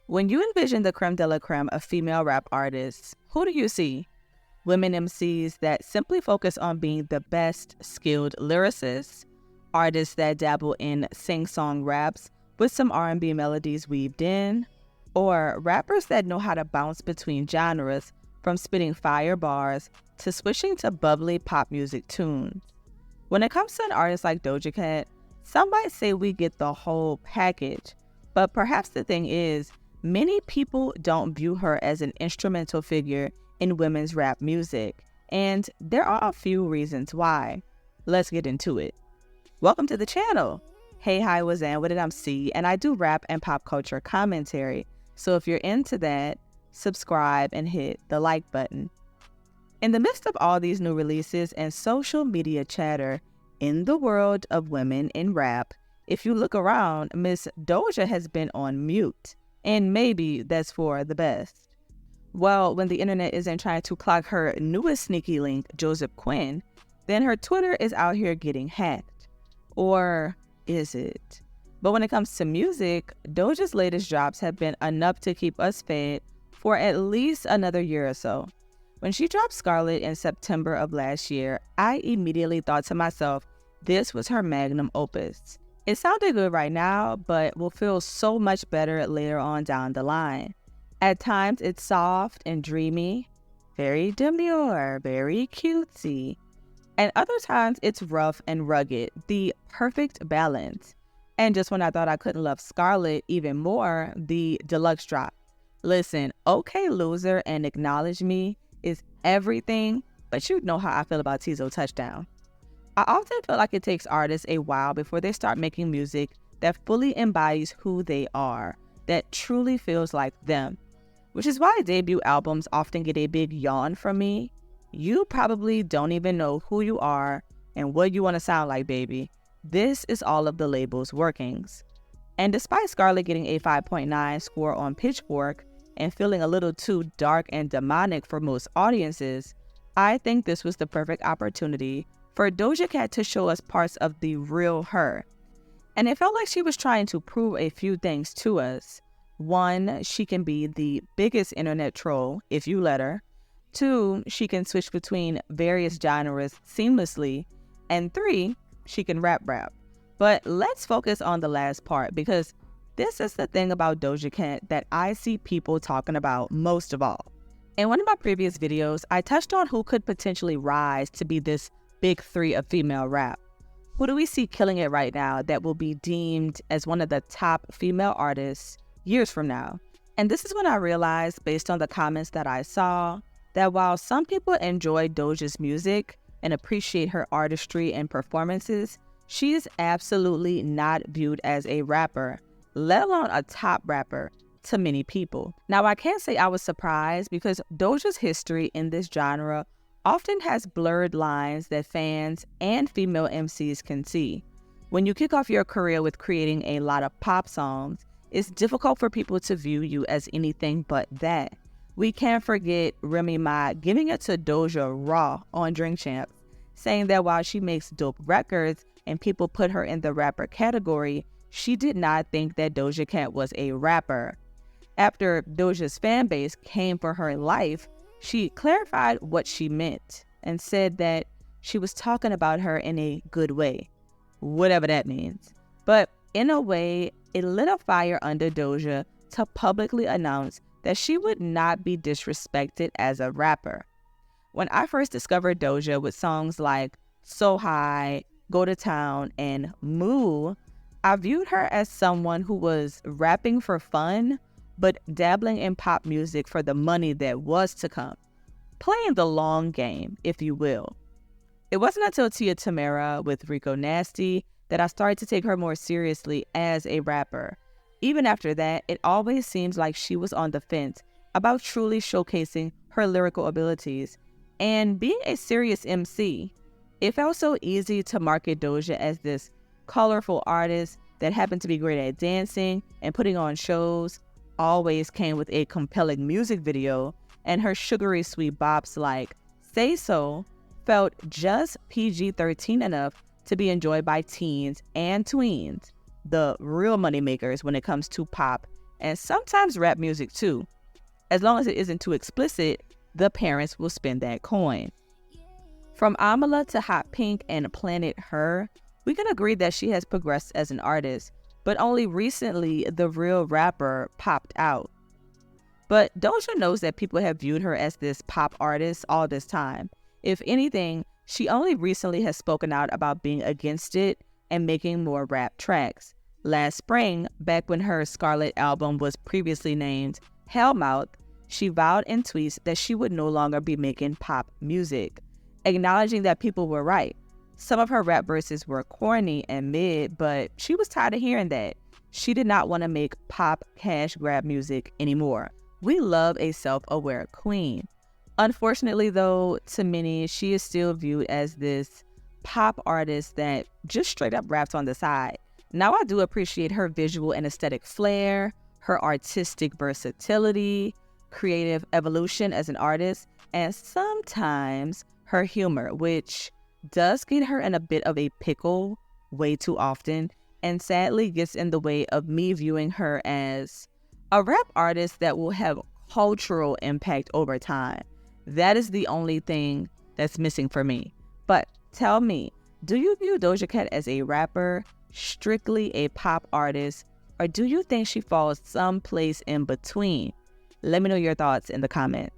When you envision the creme de la creme of female rap artists, who do you see? Women MCs that simply focus on being the best skilled lyricists, artists that dabble in sing-song raps with some R&B melodies weaved in, or rappers that know how to bounce between genres from spitting fire bars to switching to bubbly pop music tunes. When it comes to an artist like Doja Cat, some might say we get the whole package, but perhaps the thing is, many people don't view her as an instrumental figure in women's rap music, and there are a few reasons why. Let's get into it. Welcome to the channel. Hey, hi, Wazan with it, I'm C, and I do rap and pop culture commentary, so if you're into that, subscribe and hit the like button. In the midst of all these new releases and social media chatter in the world of women in rap, if you look around, Miss Doja has been on mute, and maybe that's for the best. Well, when the internet isn't trying to clock her newest sneaky link, Joseph Quinn, then her Twitter is out here getting hacked. Or is it? But when it comes to music, Doja's latest drops have been enough to keep us fed for at least another year or so. When she dropped Scarlet in September of last year, I immediately thought to myself, this was her magnum opus. It sounded good right now, but will feel so much better later on down the line. At times, it's soft and dreamy, very demure, very cutesy. And other times, it's rough and rugged, the perfect balance. And just when I thought I couldn't love Scarlet even more, the deluxe drop. Listen, Okay Loser and Acknowledge Me is everything, but you know how I feel about Tizo Touchdown. I often feel like it takes artists a while before they start making music that fully embodies who they are, that truly feels like them. Which is why debut albums often get a big yawn from me. You probably don't even know who you are and what you want to sound like, baby. This is all of the label's workings. And despite Scarlet getting a 5.9 score on Pitchfork and feeling a little too dark and demonic for most audiences, I think this was the perfect opportunity for Doja Cat to show us parts of the real her. And it felt like she was trying to prove a few things to us. 1, she can be the biggest internet troll if you let her. 2, she can switch between various genres seamlessly. And 3, she can rap. But let's focus on the last part, because this is the thing about Doja Cat that I see people talking about most of all. In one of my previous videos, I touched on who could potentially rise to be this big 3 of female rap. Who do we see killing it right now that will be deemed as one of the top female artists years from now? And this is when I realized, based on the comments that I saw, that while some people enjoy Doja's music and appreciate her artistry and performances, she is absolutely not viewed as a rapper, let alone a top rapper, to many people. Now, I can't say I was surprised, because Doja's history in this genre often has blurred lines that fans and female MCs can see. When you kick off your career with creating a lot of pop songs, it's difficult for people to view you as anything but that. We can't forget Remy Ma giving it to Doja raw on Drink Champs, saying that while she makes dope records and people put her in the rapper category, she did not think that Doja Cat was a rapper. After Doja's fan base came for her life, she clarified what she meant and said that she was talking about her in a good way, whatever that means. But in a way, it lit a fire under Doja to publicly announce that she would not be disrespected as a rapper. When I first discovered Doja with songs like So High, Go to Town, and Moo, I viewed her as someone who was rapping for fun, but dabbling in pop music for the money that was to come. Playing the long game, if you will. It wasn't until Tia Tamera with Rico Nasty that I started to take her more seriously as a rapper. Even after that, it always seemed like she was on the fence about truly showcasing her lyrical abilities. And being a serious MC, it felt so easy to market Doja as this colorful artist that happened to be great at dancing and putting on shows, always came with a compelling music video, and her sugary sweet bops like Say So felt just PG-13 enough to be enjoyed by teens and tweens, the real moneymakers when it comes to pop and sometimes rap music too. As long as it isn't too explicit, the parents will spend that coin. From Amala to Hot Pink and Planet Her, we can agree that she has progressed as an artist, but only recently the real rapper popped out. But Doja knows that people have viewed her as this pop artist all this time. If anything, she only recently has spoken out about being against it and making more rap tracks. Last spring, back when her Scarlet album was previously named Hellmouth, she vowed in tweets that she would no longer be making pop music, acknowledging that people were right. Some of her rap verses were corny and mid, but she was tired of hearing that. She did not want to make pop cash grab music anymore. We love a self-aware queen. Unfortunately, though, to many, she is still viewed as this pop artist that just straight up raps on the side. Now, I do appreciate her visual and aesthetic flair, her artistic versatility, creative evolution as an artist, and sometimes her humor, which does get her in a bit of a pickle way too often, and sadly gets in the way of me viewing her as a rap artist that will have cultural impact over time. That is the only thing that's missing for me. But tell me, do you view Doja Cat as a rapper, strictly a pop artist, or do you think she falls someplace in between? Let me know your thoughts in the comments.